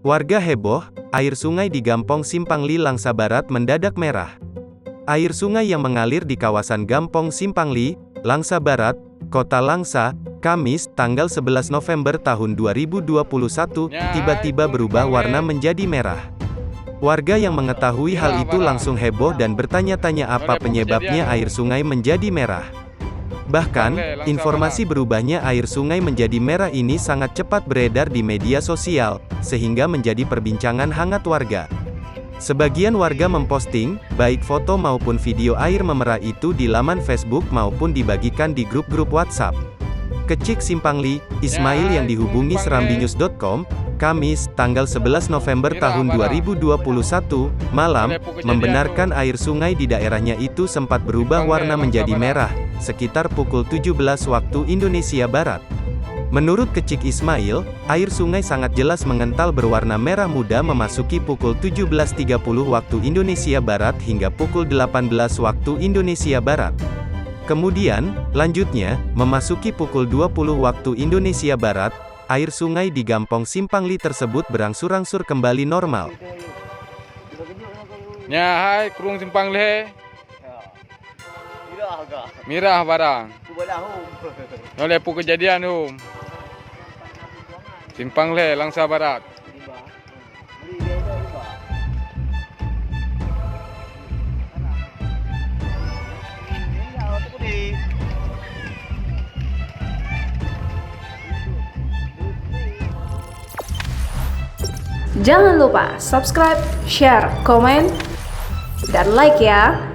Warga heboh, air sungai di Gampong Simpangli Langsa Barat mendadak merah. Air sungai yang mengalir di kawasan Gampong Simpangli, Langsa Barat, Kota Langsa, Kamis, tanggal 11 November tahun 2021, tiba-tiba berubah warna menjadi merah. Warga yang mengetahui hal itu langsung heboh dan bertanya-tanya apa penyebabnya air sungai menjadi merah. Bahkan, informasi berubahnya air sungai menjadi merah ini sangat cepat beredar di media sosial, sehingga menjadi perbincangan hangat warga. Sebagian warga memposting, baik foto maupun video air memerah itu di laman Facebook maupun dibagikan di grup-grup WhatsApp. Kecik Simpangli, Ismail yang dihubungi serambinews.com, Kamis, tanggal 11 November tahun 2021, malam, membenarkan air sungai di daerahnya itu sempat berubah warna menjadi merah, sekitar pukul 17 waktu Indonesia Barat. Menurut Kecik Ismail, air sungai sangat jelas mengental berwarna merah muda memasuki pukul 17.30 waktu Indonesia Barat hingga pukul 18 waktu Indonesia Barat. Kemudian, lanjutnya, memasuki pukul 20 waktu Indonesia Barat, air sungai di Gampong Simpangli tersebut berangsur-angsur kembali normal. Ya, hai, Kurung Simpangli. Mirah barang. Oleh pu kejadian Simpangli, Langsa Barat. Jangan lupa subscribe, share, komen, dan like ya.